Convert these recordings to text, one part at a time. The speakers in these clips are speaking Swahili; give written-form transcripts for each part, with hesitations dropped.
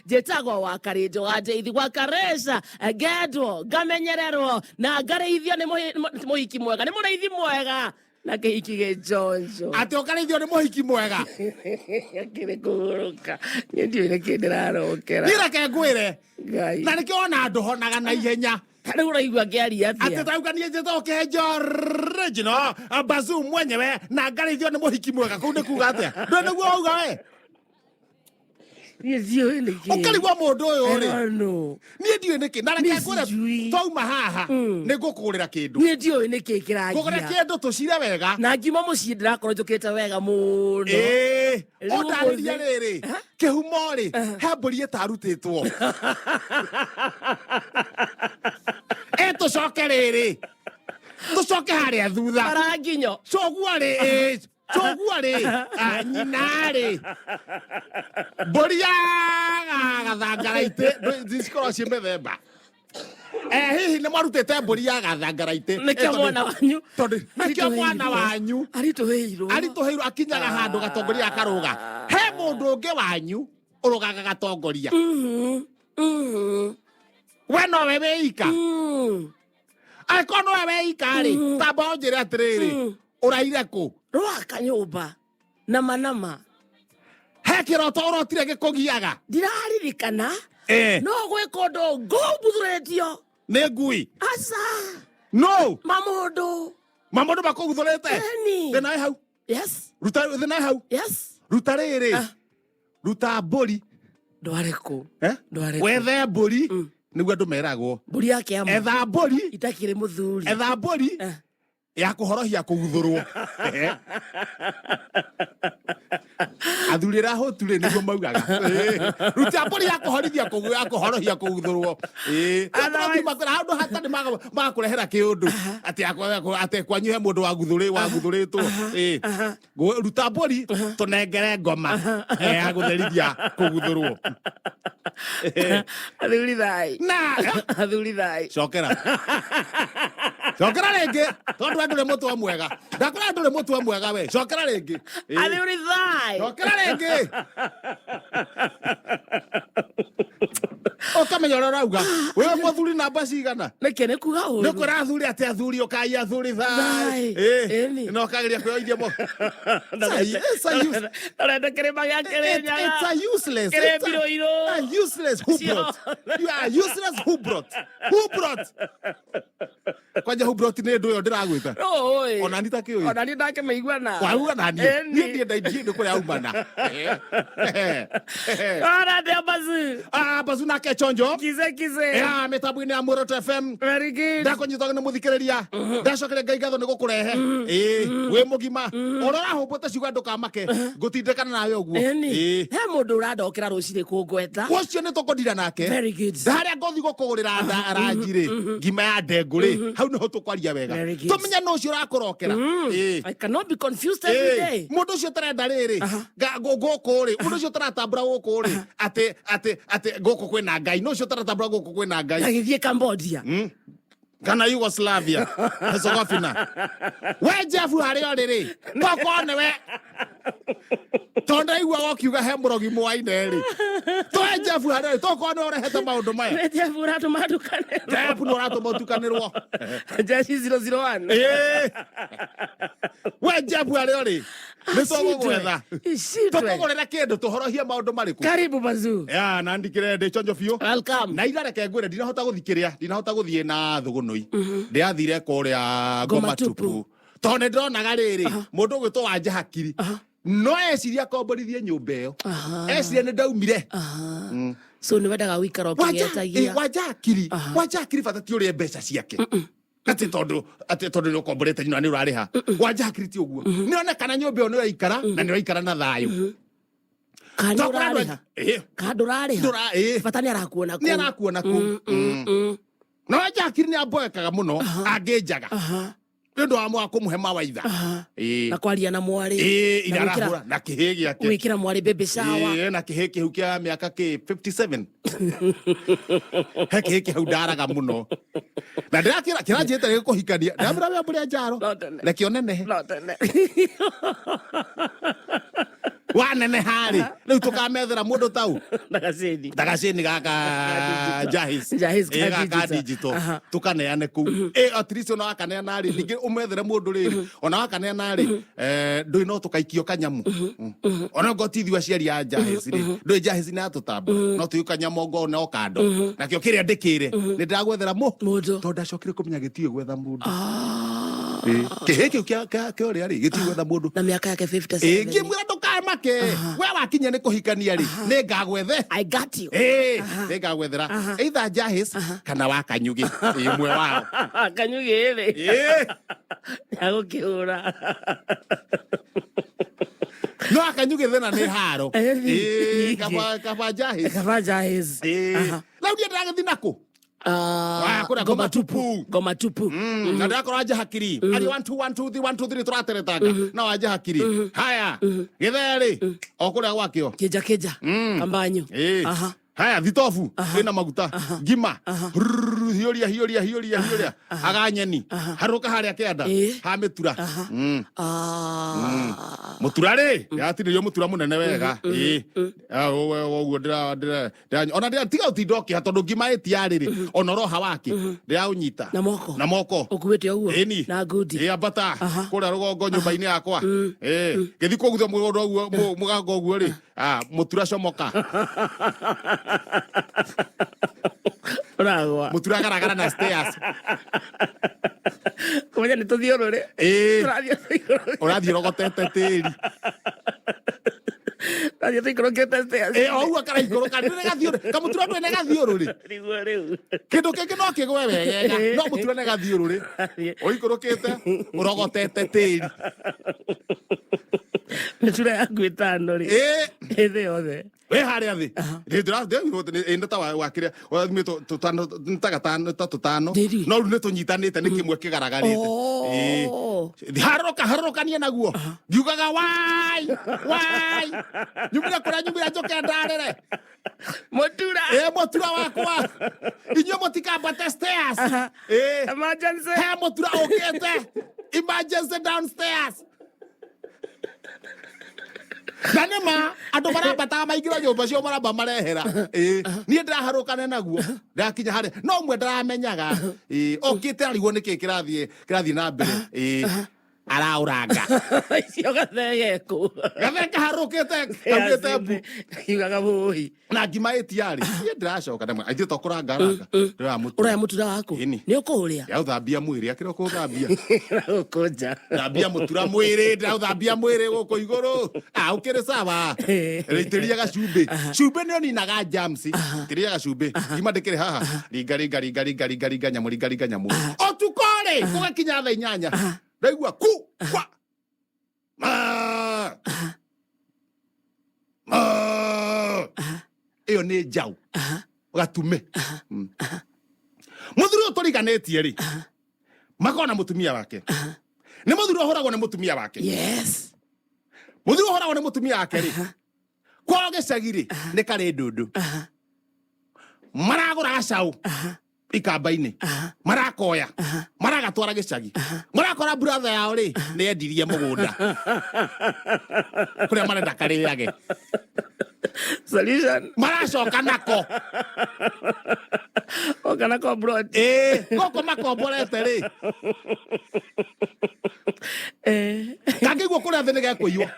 njĩtagwo wa Karĩnjũ wa Ndeithi gwa Karesha ngendwo ngamenyererwo na ngareithio nĩ mũhiki mwega nĩ mũrĩithi mwega na kĩhiki gĩnjonjo ati ũkareithio nĩ mũhiki mwega kĩrĩ kũhũrũka niĩ ndiũĩ nĩ kĩ ndĩrarokera nĩreke ngwĩre na nĩkĩo ona andũ honaga na ihenya rĩu ũraigua ngĩaria atĩa ati tauga niĩ njĩtoke original Bazoo mwenyewe na ngareithio nĩ mũhiki mwega kũu nĩ kuga atĩa ndũ nĩguo wauga we niĩ ndiũĩ nĩ kĩ ũkarigwo mũndũ ũyũ rĩ no niĩ ndiũĩ nĩ kĩ na reke ngwĩre twauma haha nĩ ngũkũgũrĩra kĩndũ niĩ ndiũĩ nĩ kĩ kĩrangia ngũgũrĩra kĩndũ tũcire wega na ngiuma mũciĩ ndĩrakorwo njũkĩte wega mũno ũndarĩria rĩrĩ kĩhumo rĩ he mbũri ĩtarutĩtwo tũcoke rĩrĩ tũcoke harĩa thutha aranginyo coguo rĩ nyina rĩ mbũri ya gathangaraitĩ cikorwo ciĩ mĩthemba hihi nĩ marutĩte mbũri ya gathangaraitĩ nĩkĩo mwana wanyu nĩkĩo mwana wanyu aritũhĩirwo akinyaga handũ gatongoria akarũga he mũndũ ũngĩ wanyu ũrũgaga gatongoria we nowe wĩika angĩkorwo nowe wĩika rĩ tamba ũnjĩre atĩrĩrĩ ũraire kũ rwaka nyũmba nama he kĩroto ũrotire gĩkũgiaga ndiraririkana no gwĩka ũndũ ngũmbuthũrĩtio nĩ ngui aca no mamũndũ makũguthũrĩte thĩna wĩ hau ruta thĩna wĩ hau ruta rĩrĩ ruta mbũri ndwarĩkũ wethe mbũri nĩguo andũ meragwo mbũri yake ya etha mbũri itakĩrĩ mũthuri etha mbũri ya kũhorohia kũguthũrwo athuri rahũturĩ nĩguo maugaga ruta mbũri ya kũhorohia kũguthũrwo handũ hatarĩ magakũrehera kĩũndũ atĩ kwanyu he mũndũ waguthũrĩtwo ruta mbũri tũnengere ngoma ya gũtherithia kũguthũrwo athuri thai cokera rĩngĩ tondũ ndũrĩ mũtwe mwega ndakora ndũrĩ mũtwe mwega we cokera rĩngĩ athuri thai cokera rĩngĩ ũkamenya ũrĩa ũrauga we mũthuri namba cigana nĩkĩ nĩ kuga ũru nĩ kwĩra athuri atĩ athuri ũkai athuri thai no kagĩria kwĩoithia mo ũrenda kĩrĩma gĩa kĩrĩnyaga it's a useless useless who brought kwanja who brought nĩ ndũ ĩyo ndĩragwĩta ona nĩ takĩũĩ ona nĩ ndakĩmĩigua na wauga nani niĩ ndiĩ kũrĩa aumana ona ndĩ Bazoo nake chonjo kize mĩtambo-inĩ ya Muoroto FM very good ndakũnyitwo nĩ mũthikĩrĩria ndacokere Ngai ngatho nĩ gũkũrehe wĩ mũgima ũrĩa ũrahũmbũte ciuga ndũkamake ngũtindĩkana nawe ũguo he mũndũ ũrandokera rũcinĩ kũngweta ũcio nĩ tũkũndira nake harĩa ngothi gũkũgũrĩra ranji-rĩ ngima ya ndengũ-rĩ hau nĩho tũkwaria wega tũmenye nũ ũcio ũrakũrokera I cannot be confused every day mũndũ ũcio ũtarenda rĩrĩ gũkũ-rĩ mũndũ ũcio ũtaratambũra gũkũ-rĩ atĩ gũkũ kwĩna Ngai nũ ũcio ũtaratambũra gũkũ kwĩna Ngai agĩthiĩ Cambodia kana Yugoslavia Herzegovina we Jeff harĩa rĩrĩ toko nĩwe tonda igua wokiuga he mũrogi mwaine-rĩ twe Jeff harĩa toko nĩwe ũrehete maũndũ maya Jeff ũratũma ũtukanĩrwo Jeshi 001 we Jeff harĩa-rĩ nĩ tũgũgwetha tũkũgũrĩra kĩndũ tũhorohie maũndũ marĩkũ karibu Bazoo na ndikĩre ndĩ chonjo biũ welcome na irareke ngwĩre ndinahota gũthiĩ na thũgũnũi ndĩrathire kũrĩa Ngoma Tupu tondũ nĩndĩronaga rĩrĩ mũndũ ũgwĩtwo Wanja Hakiri no eciria akomborithie nyũmba ĩyo eciria nĩ ndaumire so nĩ wendaga gũikara ũkĩgetagia Wanja Hakiri bata ti ũrĩe mbeca ciake atĩ tondũ nĩ ũkomborete nyina nĩ ũrarĩha Wanja Hakiri ti ũguo nĩonekana nyũmba ĩyo nĩyoikara na nĩyoikara na thayũ kana ndũrarĩha bata nĩ arakuona kũu na Wanja Hakiri nĩ amboekaga mũno angĩnjaga nĩ ũndũ wa mwa kũmũhe mawaitha na kwaria na mwarĩ irarahũra na kĩhĩ gĩake gwĩkĩra mwarĩ baby shower na kĩhĩ kĩu kĩa mĩaka 57 he kĩhĩ kĩu ndaraga mũno na kĩranjĩte gĩkũhikania ndamĩra wĩ mbũrĩa njaro rekĩo nenehe wanene hari riu tukamethera mundu tau ndagacini gaka Jahis gaka digital tukaneane ku at least ona wakaneana ri ningi umethere mundu riri ona wakaneana ri ndui no tukaikio kanyamu ona ngotithio aciari ya Jahis ri ndui Jahis ni atutamba no tuyu kanyamu ngo no kando nakio kiria ndikire ni ndagwethera mundu to ndacokire kumenya gitio gwetha mundu kihiki kio ria ri gitio gwetha mundu na miaka yake 57 ngimwira ndukamake we wakinya ni kuhikania ri ni ngagwethe I got you ni ngagwethera either Jahis kana wa Kanyugi imwe wao Kanyugi ri agukihura no Kanyugi thena ni haro kaba Jahis laudia ndagathi nako ngoma tupu na ndakora aja hakiri ali 1 2 1 2 1 2 3 turateretanga na aja hakiri haya githeri okuria gwakio keja kambanyo haya thitofu ina maguta ngima hiuria aganyeni haruka haria kianda ha mitura mutura ri yatiririo mutura munene wega oguo ndira ona ndira tiga utindoki hatondu ngima itiari ri ona roha wake ndira unyita na moko ukuwete uguo na ngudi abata kuria rugongo nyumba-ini yakwa githi kuguthia mugondo uguo mugango uguo ri mutura comoka uragwa mutura garagara na stairs kumenya ni tuthiurure urathie rogotete tiri radio tuikorokete stairs oguo karaikoroka ndire gathiure kamutura ndwene gathiururi rigwa riu kindu kingi no kigwe wega no mutura ne gathiururi oikorokete urogotete tiri mitura yaku itano ri ithi yothe we haria thi ndira ndata wakiria wathime tutano no ru ne tunyitanite ni kimwe kigaragarite harokanie naguo ngiugaga wai nyumira njoke ndarere mutura wakwa inyo mutikambate stairs emergency mutura ukite emergency downstairs Danema andu marambata maingira nyumba cio maramba marehera nie ndiraharukane naguo ndakinya hari no mwe ndaramenyaga okite arigwo niki kirathie na mbere arauranga icio gathegeku gatheka harukite kamite bu kiugaga bui na ngima itiari nie ndiracoka ndamwe aithe tokuranga uraya mutura waku ni ukuria ya uthambia mwiri akira kuthambia ukunja thambia mutura mwiri ndauthambia mwiri guku iguru ukiri sawa ritiria gacumbi cumbi ni oninaga jamsi tiria gacumbi ngima ndikiri haha ringa nyamu otukore kugakinya thaa 8 ndaigua kwa iyo ni njau gatume muthuri uturiganetie ri makona mutumia wake ni muthuri uhoragwo ni mutumia wake yes muthuri uhoragwo ni mutumia wake ri kwa gicagi ri ni kari ndundu maragura gacau ikamba-ini marakoya maragatwara gicagi marakora brother yao ri ni endirie mugunda kuria marenda kariage solution maracoka nako okanako broad goko makomborete ri kangiguo kuria thini gekuiywo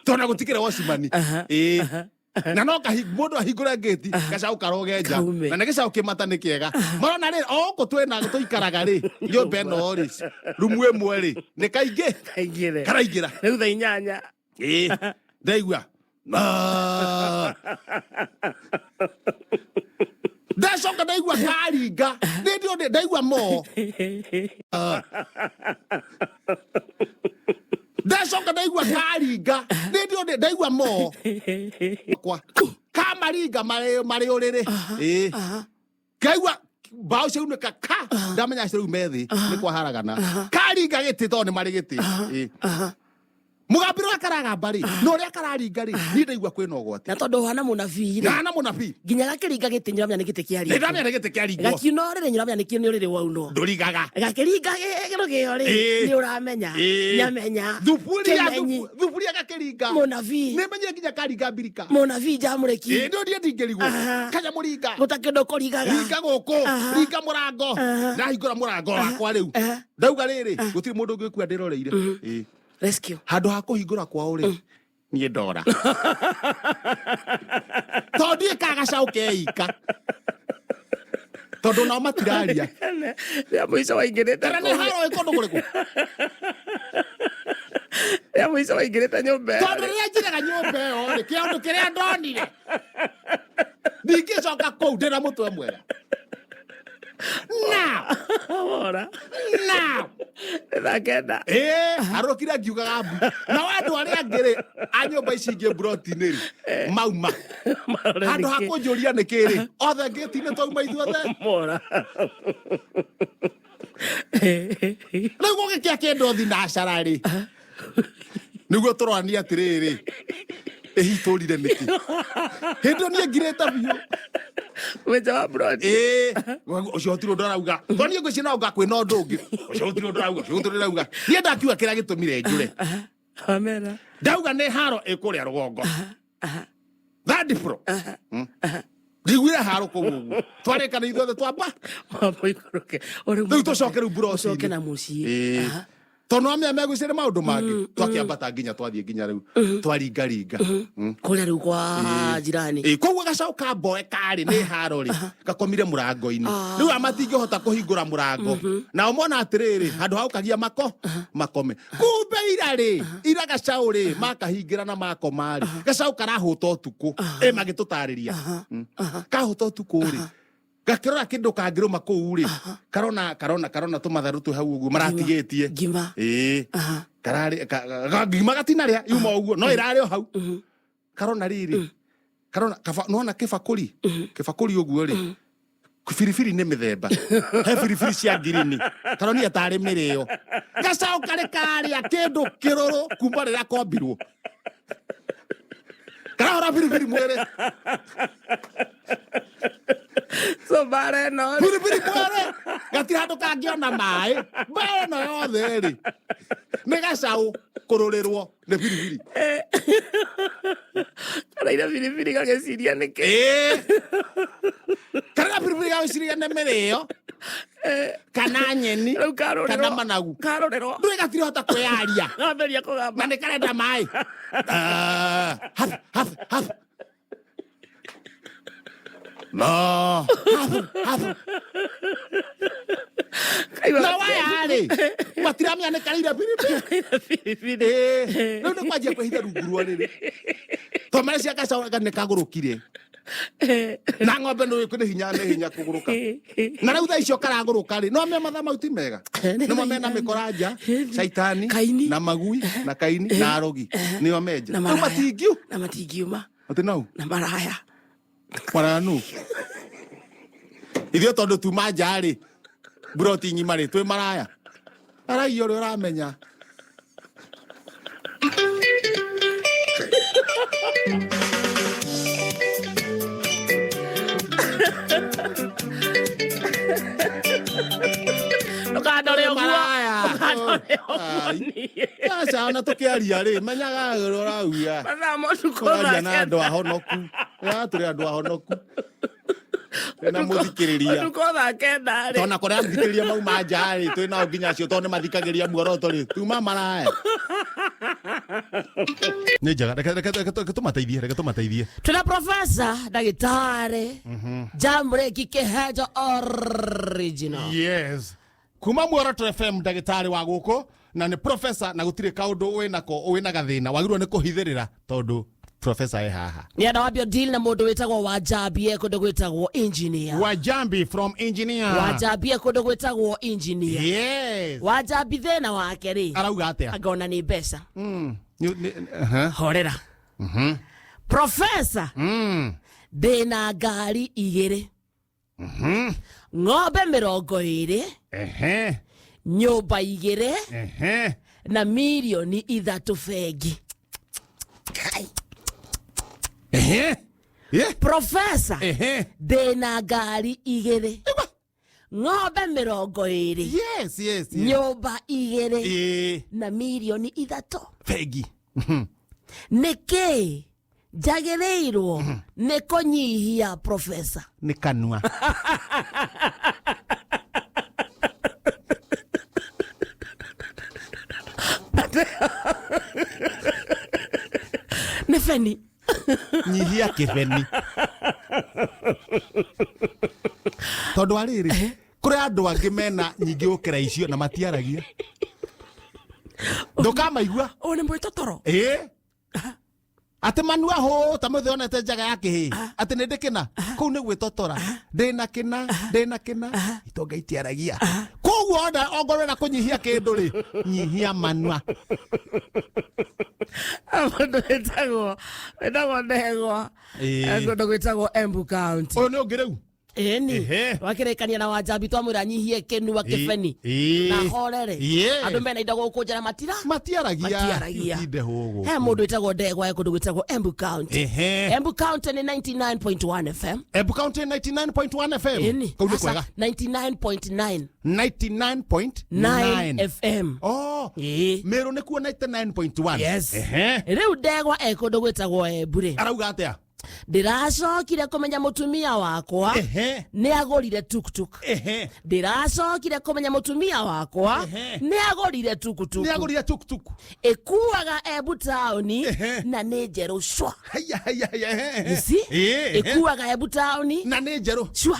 tona gutikire wacimani na no mundu ahingure ngeti gacau karogenja na nä gä caå kä mata nä kä ega marona rä oko twena tå ikaraga rä nyå ino rä rumu ä mwe rä nä kaingä karaingä ra rä u tha 8 ndaigua ndacoka ndaigua karinga nä ndaigua mo ndacoka ndaigua karinga ndaigua mo kwa kamaringa marä å rä rä ngaigua mbao ciaunä ka ndamenya ciau methi nä kwaharagana karinga gä tä tondå nä marä gä tä Mugambiro akaraga bari no ria kararinga ri ni ndaigua kwina ogwati na tondu hana munabii ri na munabii nginya gakiringa gitinyira mya nikite kiari ndamya negete kiaringo gakino ri nyira mya nikini uri wauno ndurigaga gakiringa gero gio ri ni uramenya nyamenya thuburia gakiringa munabii ni menye nginya karinga mbirika munabii jamureki ndio ndiye ndingirigwo kanya muringa gutakindo kurigaga ringa goko ringa murango na hingura murango wakwa riu ndauga riri gutiri mundu ngikua ndiroreire rescue handu ha kuhingura kwao ri nie ndora tondu ikagacauke ika tondu nao matiraria ya mwiso waingirite kana ni haro ikondu kuriku ya mwiso waingirite nyumba tondu ria njiraga nyumba yo ri kiundu kiria ndonire ndingicoka kuu ndina mutwe mwega now nakenda arokira ngiugaga mbu na wandu aria ngiri a nyumba ici ingi broti-ini ri mauma handu ha kunjuria nikiri othe ngitine twauma ithuothe riu gugikia kindu thinacara ri niguo turwania atiriri ihiturire niki hindu nie ngirite biu weja broti ucio tiro ndarauga toni ngo cina uga kwina undu ungi ucio tiro ndarauga nie ndakiuga kira gitumire njure amera ndauga ni haro ikuria rugongo that pro ndigwire haro kugugu twarikana ithuothe twamba moikoroke riu tucoke bro soke na mucii tono amya megwicire maundu mangi twakiambata nginya twathie nginya riu twaringaringa kuria riu kwa jirani koguo gacauka mboe kari ni haro ri gakomire murango-ini riu amatingihota kuhingura murango na umona atiriri handu hau kagia makome kumbe ira gacau ri makahingira na makoma ri gacau karahuta utuku magitutariria kahuta utuku ri gakirora kindu kangiruma kuu ri karona tumatharu tu hau uguo maratigitie ngima karari ngima gatinaria yuma uguo no irari o hau karona riri karona nona kibakuri uguo ri biribiri ni mithemba he biribiri cia ngirini karonia tari mirio gacau kari karia kindu kiruru kuma riria kombirwo karahora biribiri mwere so bare no biribiri mwere gatiri handu kangiona mai bare no yothe ri ni gacau kururirwo ni biribiri kana ira biribiri gageciria niki kana biribiri gageciria ni mirio kana nyeni kana managu karorero ndui gatiri hota kwiaria ngaberia kugamba na ni karenda mai haf no na wayari watiramia ni karira biribiri no ni kwajia kwihitha rungurwa riri tomare cia gacau ne kagurukire na ng'ombe no ikune hinya kuguruka na riu tha icio karaguruka ri no me matha mauti mega no me na mikoranja shaitani na magui na kaini na arogi nio menja no matingiuma ati nau na maraya maranu ithio tondu tuma nja ri broti ngima ri twi maraya arai uri uramenya ukandore maraya sasa ona tukiaria ri menyaga urauya mathamo tukoraria na andu ahonoku turi andu ahonoku na muthikiriria tukotha kenda ri tona kuria muthikiriria mau manja ri twi na nginya cio tone mathikagiria muoroto ri tuma maraya ni njaga reke tumateithie tuna professor dagitari Jamreki Kihejo original yes kuma Muoroto FM dagitari wa guko na ni professor na gutire kaundu wina gathina wagirwo ni kuhithirira tondu professor haha ni ana wabio deal na mundu witagwo Wajambie kundu gwitagwo engineer Wajambi from engineer Wajambie kundu gwitagwo engineer yes Wajambi thina wake ri arauga atia agona ni mbeca horera professor ndina ngari 2 ng'ombe 20 nyumba 2 na milioni 3 bengi. Profesa, ndina ngari 2, ng'ombe 20, yes. nyumba 2 na milioni 3 bengi. Niki njagĩrĩirwo nĩ kũnyihia profesa? Nĩ kanua. Nĩ beni. Nyihia kĩbeni. Tondũ arĩrĩ, kũrĩ andũ angĩ mena nyingĩ gũkĩra icio na matiaragia. Ndũkamaigua? O nĩ mwĩtotoro. Ate manua ho tamuthe onete njaga yake hi ate nä ndä kä na kå u nä gwä totora ndä na kä na itonga itiaragia koguo ona ongorwo na kå nyihia kä ndå rä nyihia manua. Andå wĩtagwo ndegwa andå gwĩtagwo Embu County. Å yå nä å ngä rä u Eni wakĩrĩkania na Wanjambi twamwĩra anyihie kĩnua kĩbeni na horere andũ mena indo gũkũ njara matiaragia inde hũgũ. He mũndũ wĩtagwo ndegwa kũndũ gwĩtagwo Embu County. Embu County nĩ 99.1 FM. Embu County 99.1 FM. Kũu nĩ kwega. 99.9 FM. Oh, Meru nĩ kuo 99.1. Yes. Rĩu ndegwa kũndũ gwĩtagwo Embu rĩ arauga atĩa? Ndiracokire kũmenya mũtumia wakwa nĩ agũrire tuktuk. Ndiracokire kũmenya mũtumia wakwa nĩ agũrire tuktuk. Ĩkuaga Embu Town na nĩ njerũ cwa. Ĩkuaga Embu Town na nĩ njerũ cwa.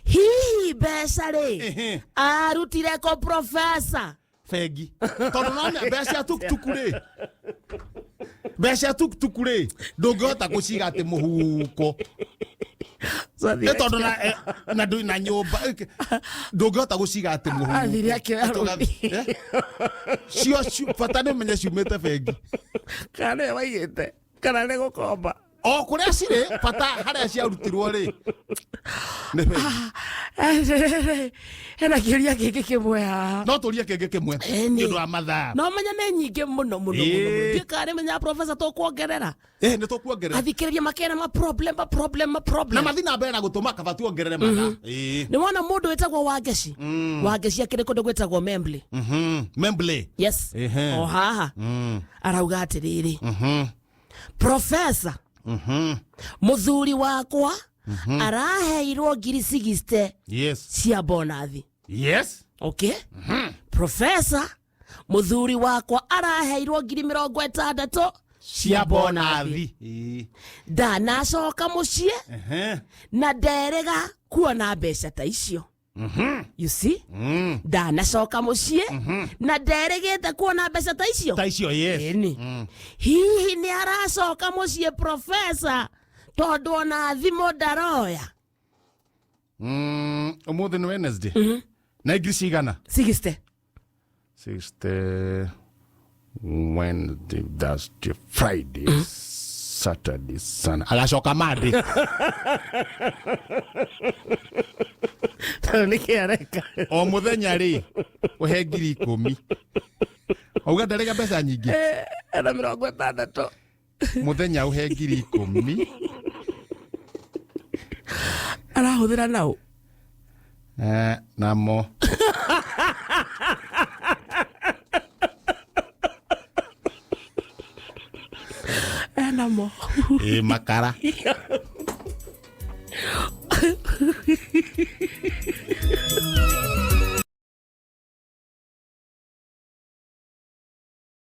Hihi mbeca rĩ arutire ko profesa bengi tondũ none mbeca tuktuku rĩ ndũngĩhota gũciga atĩ mũhuko tondũ na ndũrĩ na nyũmba ndũngĩhota gũciga atĩ mũhuko cio bata nĩ ũmenye ciumĩte bengi kana nĩ waigĩte kana nĩ gũkomba o kũrĩa cirĩ bata harĩa ciarutirwo rĩ hena kĩũria kĩngĩ kĩmwe haha. No tũrie kĩngĩ kĩmwe nĩ ũndũ wa mathaa. No menya nĩ nyingĩ mũno ndiĩ kana menya profesa tũkuongerera. Nĩ tũkuongerera. Athikĩrĩria makena ma problem. Na mathi na mbere na gũtũma kaba tuongerere mathaa. Nĩ wona mũndũ wĩtagwo Wangeci. Wangeci akĩrĩ kũndũ gwĩtagwo Memble. Memble. Yes. O haha arauga atĩrĩrĩ profesa muthuri wakwa araheirwo ngiri 60 cia bonathi. Yes. Okay. Profesa muthuri wakwa araheirwo ngiri 60 cia bonathi. Ndanacoka muciĩ na nderega kuona mbeca ta icio. You see? Ndanacoka muciĩ na nderegete kuona mbeca ta icio. Yes. Hihi nĩ aracoka muciĩ profesa tondũ ona thimũ ndaroya. Ũmũthĩ nĩ Wednesday. Na ngiri cigana? 60. Wednesday, Thursday, Friday, Saturday, Sunday. Agacoka Monday. O mũthenya rĩ ũhe ngiri 10. Auga ndarega mbeca nyingĩ. Ena 60. Mũthenya ũhe ngiri 10. Arahũthĩra nao. Namo. Namo. Makara.